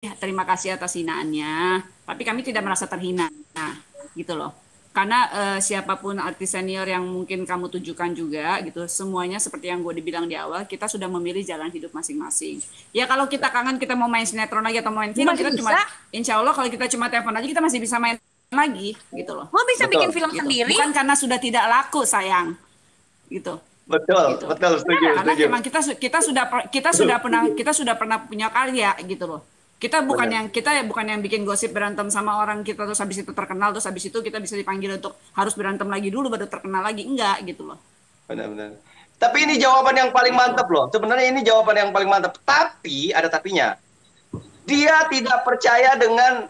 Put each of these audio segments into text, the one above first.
terima kasih atas hinaannya, tapi kami tidak merasa terhina, gitu loh. Karena siapapun artis senior yang mungkin kamu tujukan juga gitu, semuanya seperti yang gue dibilang di awal, kita sudah memilih jalan hidup masing-masing. Ya kalau kita kangen kita mau main sinetron lagi atau main Gue film, masih kita bisa. cuma, insya Allah kalau kita cuma telepon aja kita masih bisa main lagi gitu loh, Gue bisa bikin Betul, film gitu. sendiri. Bukan karena sudah tidak laku sayang, gitu betul, gitu. betul, setuju, Karena setuju. memang kita sudah pernah punya karya gitu loh. Kita bukan Benar, yang kita ya bukan yang bikin gosip berantem sama orang kita terus habis itu terkenal terus habis itu kita bisa dipanggil untuk harus berantem lagi dulu baru terkenal lagi, enggak gitu loh. benar. Tapi ini jawaban yang paling Gitu. mantap loh. Sebenarnya ini jawaban yang paling mantap. Tapi ada tapinya. Dia tidak percaya dengan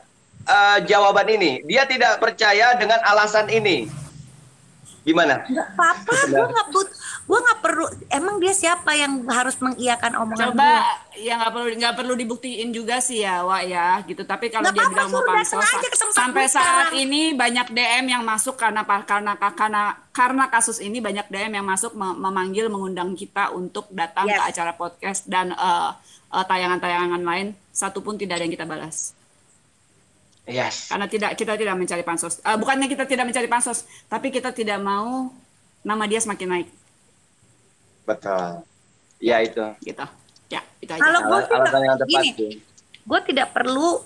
jawaban ini. Dia tidak percaya dengan alasan ini. Gimana? Nggak apa-apa, gue nggak perlu. Emang dia siapa yang harus mengiyakan omongan Coba gue? ya nggak perlu dibuktiin juga sih ya Wak ya gitu. Tapi kalau Nggak dia apa-apa, bilang mau suruh datang pansos aja ke tempat sampai gue saat sekarang. ini banyak DM yang masuk karena kasus ini banyak DM yang masuk memanggil mengundang kita untuk datang ke Yes. acara podcast dan tayangan-tayangan lain satupun tidak ada yang kita balas. Yes. Karena kita tidak mencari pansos. Bukannya kita tidak mencari pansos, tapi kita tidak mau nama dia semakin naik Betul. Ya itu. gitu. Ya, itu aja. Kalau gue sih Alasan yang tepat gini, sih. gue tidak perlu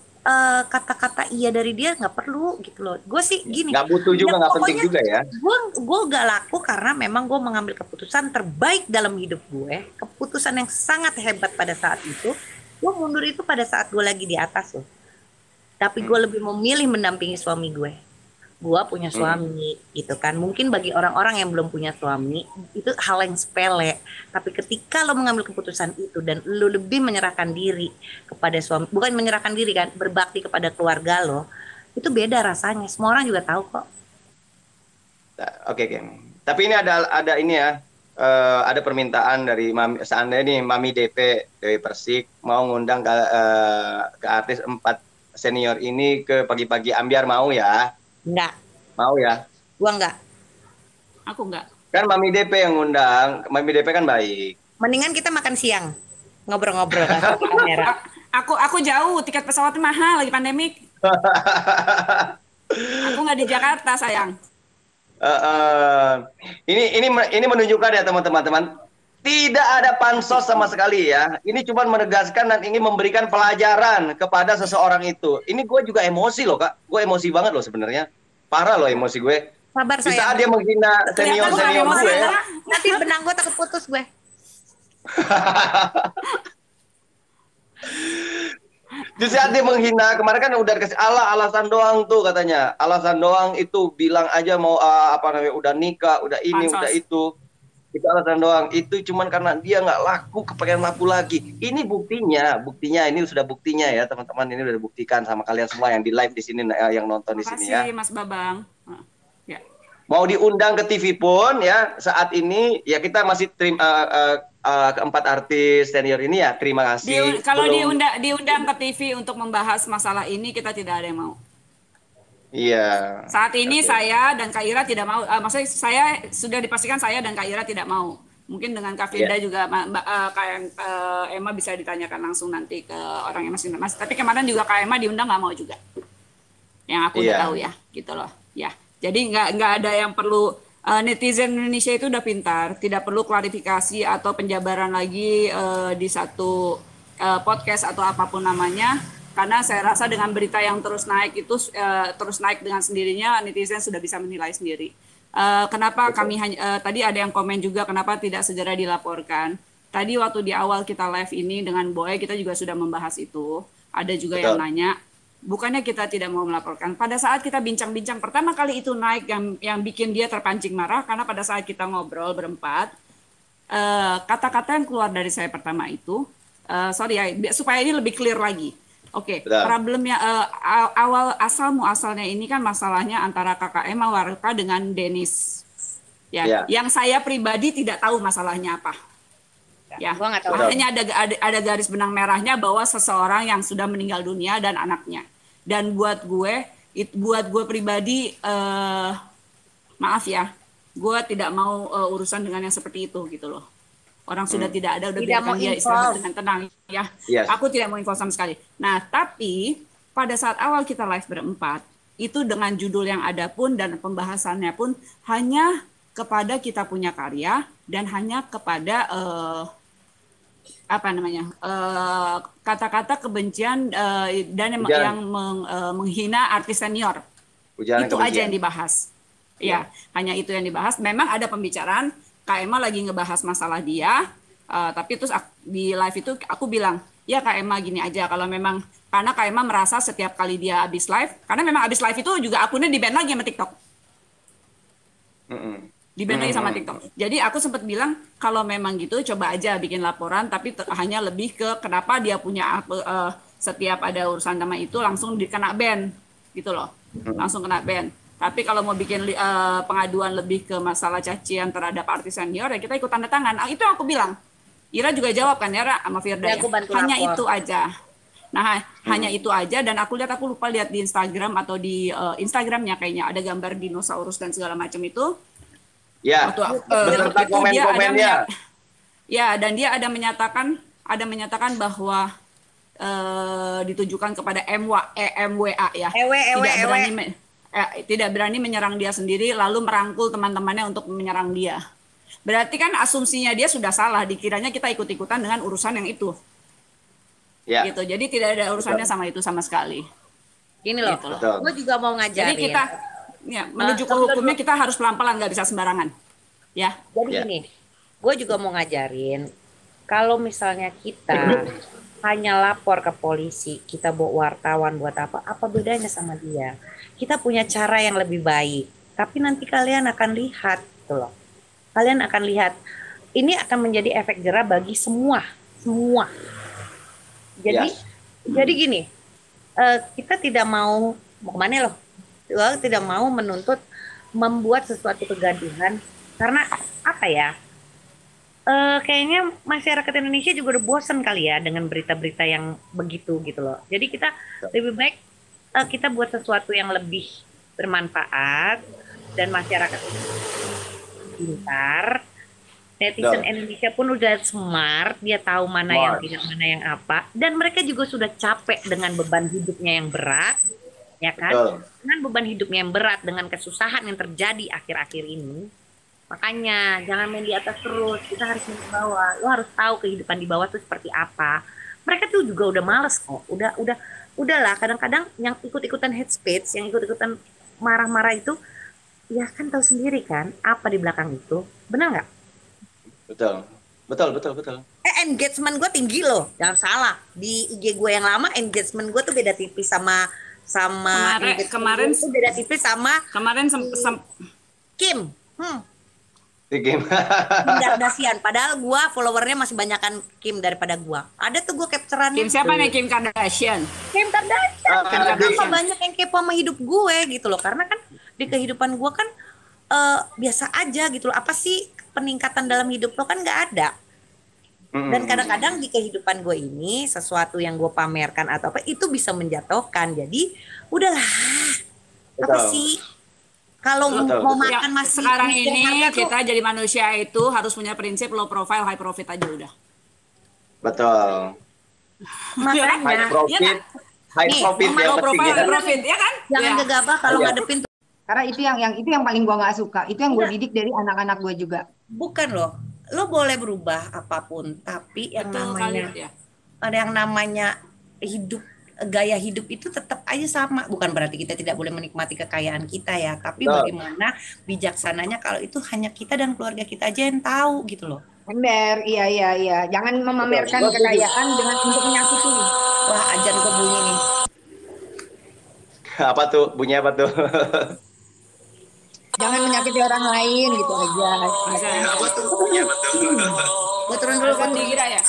kata-kata iya dari dia, nggak perlu gitu loh. Gue sih gini, Nggak butuh juga, ya nggak penting pokoknya juga ya. gue gak laku karena memang gue mengambil keputusan terbaik dalam hidup gue, keputusan yang sangat hebat pada saat itu. Gue mundur itu pada saat gue lagi di atas loh. Tapi gue lebih memilih mendampingi suami gue. Gue punya suami gitu kan. Mungkin bagi orang-orang yang belum punya suami itu hal yang sepele. Tapi ketika lo mengambil keputusan itu dan lo lebih menyerahkan diri kepada suami, bukan menyerahkan diri kan, berbakti kepada keluarga lo, itu beda rasanya. Semua orang juga tahu kok. Oke, oke. Tapi ini ada ini ya. Ada permintaan dari Mami, seandainya nih Mami DP Dewi Persik mau ngundang ke artis 4 senior ini ke pagi-pagi ambiar, mau ya? Enggak, Mau ya? gue enggak. Aku enggak. Kan Mami DP yang ngundang, Mami DP kan baik. Mendingan kita makan siang, ngobrol-ngobrol kan di kamera. Aku jauh, tiket pesawatnya mahal lagi pandemik. Aku nggak di Jakarta, sayang. Eh, eh, ini menunjukkan ya teman-teman, tidak ada pansos sama sekali ya. Ini cuma menegaskan dan ingin memberikan pelajaran kepada seseorang itu. Ini gue juga emosi loh kak, gue emosi banget loh sebenarnya, parah loh emosi gue. Sabar Di saat sayang. dia menghina Kelihatan bukan senior emosi, gue, Kak. Nanti benang gue takut putus gue. di saat dia menghina kemarin kan udah dikasih alasan doang tuh katanya, alasan doang itu bilang aja mau apa namanya udah nikah, udah ini, Pansos. udah itu alasan doang. Itu cuman karena dia nggak laku, kepengen laku lagi. Ini buktinya ini sudah buktinya ya teman-teman, ini udah dibuktikan sama kalian semua yang di live di sini yang nonton di sini ya. Makasih, Mas Babang. Ya. Mau diundang ke TV pun ya saat ini ya kita masih keempat artis senior ini ya terima kasih. Kalau Belum, diundang ke TV untuk membahas masalah ini, kita tidak ada yang mau. iya. Saat ini Oke. saya dan Kak Ira tidak mau. Maksudnya saya sudah dipastikan saya dan Kak Ira tidak mau. Mungkin dengan Kak Firda Iya. juga, kayak Emma bisa ditanyakan langsung nanti ke orang yang masih Mas. Tapi kemarin juga Kak Emma diundang nggak mau juga. Yang aku udah Iya. tahu ya, gitu loh. Ya, jadi nggak ada yang perlu. Netizen Indonesia itu udah pintar, tidak perlu klarifikasi atau penjabaran lagi di satu podcast atau apapun namanya. Karena saya rasa dengan berita yang terus naik itu terus naik dengan sendirinya, netizen sudah bisa menilai sendiri. Kenapa kami tadi ada yang komen juga kenapa tidak segera dilaporkan. Tadi waktu di awal kita live ini dengan Boy kita juga sudah membahas itu. Ada juga yang Betul. nanya, bukannya kita tidak mau melaporkan. Pada saat kita bincang-bincang pertama kali itu naik yang bikin dia terpancing marah karena pada saat kita ngobrol berempat, kata-kata yang keluar dari saya pertama itu, sorry ya, supaya ini lebih clear lagi. Oke, Betul. problemnya asalnya ini kan masalahnya antara kakak Emma Warka dengan Dennis. Ya, Ya. yang saya pribadi tidak tahu masalahnya apa. Ya, Gua nggak tahu. hanya ada garis benang merahnya bahwa seseorang yang sudah meninggal dunia dan anaknya. Dan buat gue pribadi, maaf ya, gue tidak mau urusan dengan yang seperti itu gitu loh. Orang sudah tidak ada, udah Tidak biarkan mau dia istirahat involve. dengan tenang ya. Yes. Aku tidak mau info sama sekali. Nah, tapi pada saat awal kita live berempat, itu dengan judul yang ada pun dan pembahasannya pun hanya kepada kita punya karya dan hanya kepada apa namanya kata-kata kebencian dan yang menghina artis senior. Ujaran Itu kebencian. aja yang dibahas. Ya, hanya itu yang dibahas. Memang ada pembicaraan, Kak Emma lagi ngebahas masalah dia, tapi terus di live itu aku bilang, ya Kak Emma gini aja, kalau memang, karena Kak Emma merasa setiap kali dia habis live, karena memang habis live itu juga akunnya di-ban lagi sama TikTok. Di-ban lagi sama TikTok. Jadi aku sempat bilang, kalau memang gitu, coba aja bikin laporan, tapi hanya lebih ke kenapa dia punya setiap ada urusan sama itu, langsung dikena ban, gitu loh. Langsung kena ban. Tapi kalau mau bikin pengaduan lebih ke masalah cacian terhadap artis senior, ya kita ikut tanda tangan. Itu yang aku bilang. Ira juga jawab kan ya, sama Firda ya. Hanya lapor. Itu aja. Nah, hanya itu aja. Dan aku lupa lihat di Instagram atau di Instagramnya kayaknya ada gambar dinosaurus dan segala macam itu. Ya, beserta komen-komennya. Ya, dan dia ada menyatakan bahwa ditujukan kepada MWA ya. Tidak berani menyerang dia sendiri, lalu merangkul teman-temannya untuk menyerang dia. Berarti kan asumsinya dia sudah salah, dikiranya kita ikut-ikutan dengan urusan yang itu. Ya. Gitu. Jadi tidak ada urusannya sama itu sama sekali. Gini loh, gitu gue juga mau ngajarin. Jadi kita menuju ke hukumnya kita harus pelan-pelan, nggak bisa sembarangan. Ya. Jadi gini, gue juga mau ngajarin, kalau misalnya kita hanya lapor ke polisi, kita bawa wartawan buat apa bedanya sama dia? Kita punya cara yang lebih baik, tapi nanti kalian akan lihat, gitu loh. Kalian akan lihat, ini akan menjadi efek jerah bagi semua. Jadi gini, kita tidak mau kemana loh? Tidak mau menuntut membuat sesuatu kegaduhan, karena apa ya? Kayaknya masyarakat Indonesia juga udah bosan kali ya dengan berita-berita yang begitu gitu loh. Jadi kita lebih baik kita buat sesuatu yang lebih bermanfaat dan masyarakat pintar. Netizen Indonesia pun udah smart, dia tahu mana yang tidak, mana yang apa. Dan mereka juga sudah capek dengan beban hidupnya yang berat, ya kan? Dengan beban hidupnya yang berat, dengan kesusahan yang terjadi akhir-akhir ini. Makanya jangan main di atas terus, kita harus main di bawah. Lo harus tahu kehidupan di bawah itu seperti apa. Mereka tuh juga udah males kok. Udahlah, kadang-kadang yang ikut-ikutan hate speech, yang ikut-ikutan marah-marah itu, ya kan tahu sendiri kan apa di belakang itu. Benar nggak? Betul. Engagement gue tinggi loh, jangan salah. Di IG gue yang lama engagement gue tuh beda tipis sama kemarin tuh beda tipis sama Kim. Kim Kardashian. Padahal gue followernya masih banyakan Kim daripada gue. Ada tuh gue capturannya. Kim siapa nih? Kim Kardashian. Karena banyak yang kepo sama hidup gue gitu loh. Karena kan di kehidupan gue kan biasa aja gitu loh. Apa sih peningkatan dalam hidup lo kan nggak ada. Dan kadang-kadang di kehidupan gue ini sesuatu yang gue pamerkan atau apa itu bisa menjatuhkan. Jadi udahlah. Apa sih? Kalau mau makan masih sekarang ini kita jadi manusia itu harus punya prinsip low profile high profit aja udah. Betul. Makanya high profit low profile high profit ya kan? Jangan gegabah kalau ngadepin. Karena itu yang paling gua nggak suka. Itu yang gue didik dari anak-anak gue juga. Bukan loh. Lo boleh berubah apapun, tapi yang ada yang namanya hidup, gaya hidup itu tetap aja sama. Bukan berarti kita tidak boleh menikmati kekayaan kita ya, tapi bagaimana bijaksananya kalau itu hanya kita dan keluarga kita aja yang tahu gitu loh. Bener, iya. Jangan memamerkan kekayaan dengan untuk menyakiti. Wah, ajan gue bunyi nih. Apa tuh? Bunyi apa tuh? Jangan menyakiti orang lain gitu aja. Gue turun dulu kan dikira ya.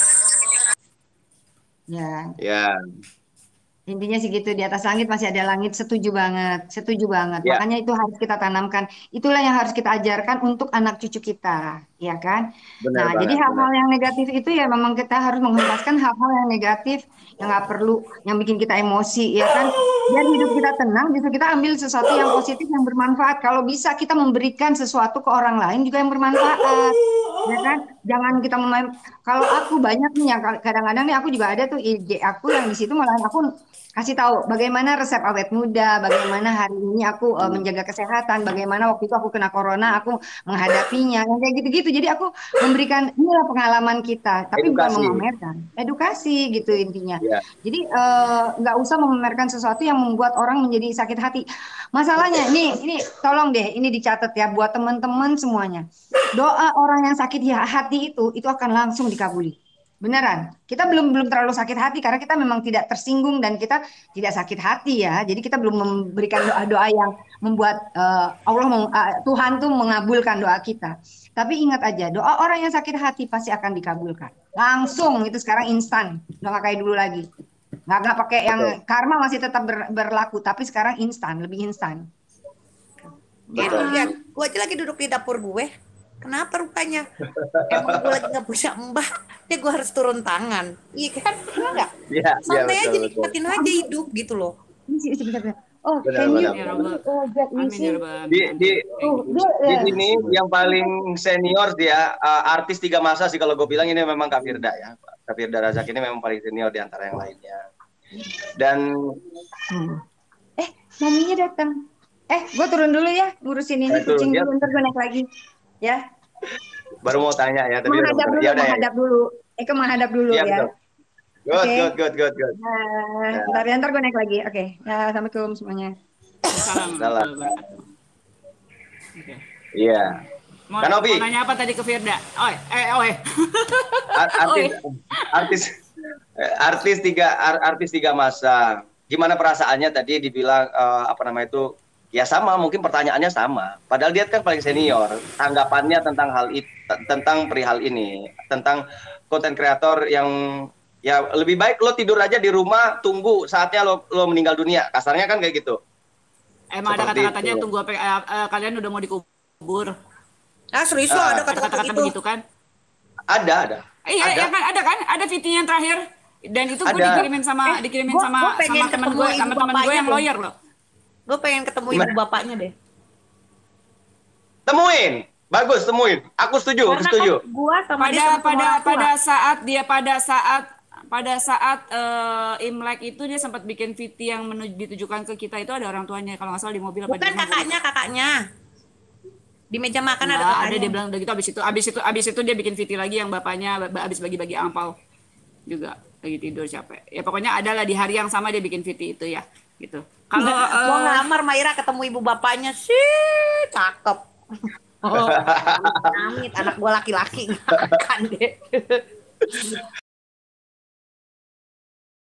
Ya. Intinya sih gitu, di atas langit masih ada langit, setuju banget. Ya. Makanya itu harus kita tanamkan. Itulah yang harus kita ajarkan untuk anak cucu kita, ya kan? Benar banget, Jadi hal-hal yang negatif itu ya memang kita harus menghempaskan hal-hal yang negatif, yang nggak perlu, yang bikin kita emosi, ya kan? Biar hidup kita tenang, bisa kita ambil sesuatu yang positif, yang bermanfaat. Kalau bisa kita memberikan sesuatu ke orang lain juga yang bermanfaat, ya kan? jangan kita kalau aku banyak nih ya kadang-kadang nih aku juga ada tuh IG aku yang di situ malah aku kasih tahu bagaimana resep awet muda, bagaimana hari ini aku menjaga kesehatan, bagaimana waktu itu aku kena corona, aku menghadapinya, yang kayak gitu-gitu. Jadi aku memberikan inilah pengalaman kita, tapi bukan Edukasi. memamerkan, edukasi gitu intinya. Ya. Jadi nggak usah memamerkan sesuatu yang membuat orang menjadi sakit hati. Masalahnya ini tolong deh ini dicatat ya buat teman-teman semuanya. Doa orang yang sakit hati itu akan langsung dikabuli. Beneran. Kita belum terlalu sakit hati karena kita memang tidak tersinggung dan kita tidak sakit hati ya. Jadi kita belum memberikan doa-doa yang membuat Tuhan tuh mengabulkan doa kita. Tapi ingat aja, doa orang yang sakit hati pasti akan dikabulkan. Langsung itu sekarang instan, nggak kayak dulu lagi. Nggak pakai yang Betul. karma masih tetap berlaku, tapi sekarang instan, lebih instan. Gitu, lihat, gue aja lagi duduk di dapur gue. Kenapa rupanya? Emang gue lagi nggak punya mbah, ya gue harus turun tangan. Iya kan? Enggak? Iya, Santai aja, betul. nikmatin aja hidup gitu loh. Oh, Benar, can you benar. get Amin ya missing? Rabbal Di Alamin. sini yang paling senior dia artis 3 masa sih kalau gue bilang ini memang Kak Firda ya. Kak Firda Razak ini memang paling senior di antara yang lainnya. Dan Maminya datang. Gue turun dulu ya, ngurusin ini Betul, kucing ya. dulu, ntar gue naik lagi. Ya, baru mau tanya ya tadi udah menghadap dulu, ya udah ya. menghadap dulu. Menghadap dulu Iya ya. betul. Good, Oke. good. Bentar ya, ntar gue naik lagi. Oke, ya, assalamualaikum semuanya. Salam. Salam. Oke. Iya. Mau, Kan Ovi? mau nanya apa tadi ke Firda? Artis 3 masa. Gimana perasaannya tadi dibilang apa namanya itu? Ya sama, mungkin pertanyaannya sama. Padahal dia kan paling senior. Tanggapannya tentang tentang perihal ini, tentang konten kreator yang ya lebih baik lo tidur aja di rumah, tunggu saatnya lo meninggal dunia. Kasarnya kan kayak gitu. Emang ada Seperti kata-katanya itu. tunggu kalian udah mau dikubur. Ah serius lo ada Ada kata-kata kata-kata gitu? begitu kan? Ada. Iya, ya kan ada VT-nya yang terakhir. Dan itu gue Ada. dikirimin sama gua pengen temen ketemu gue, ibu sama temen gue bapaknya yang dong. lawyer loh. Gue pengen ketemu ibu bapaknya deh. Temuin. Bagus, temuin. Aku setuju. Karena kan gue sama dia sama-sama orang tua. Pada saat Imlek itu dia sempat bikin VT yang ditujukan ke kita itu ada orang tuanya kalau nggak salah di mobil apa di Bukan rumah. kakaknya. Di meja makan ada Nggak, kakaknya. dia bilang udah gitu abis itu dia bikin VT lagi yang bapaknya abis bagi-bagi angpau juga lagi tidur capek. Ya pokoknya adalah di hari yang sama dia bikin VT itu ya gitu. Kalau Mau ngelamar Maira ketemu ibu bapaknya sih cakep. Oh, amit, anak gue laki-laki nggak akan deh.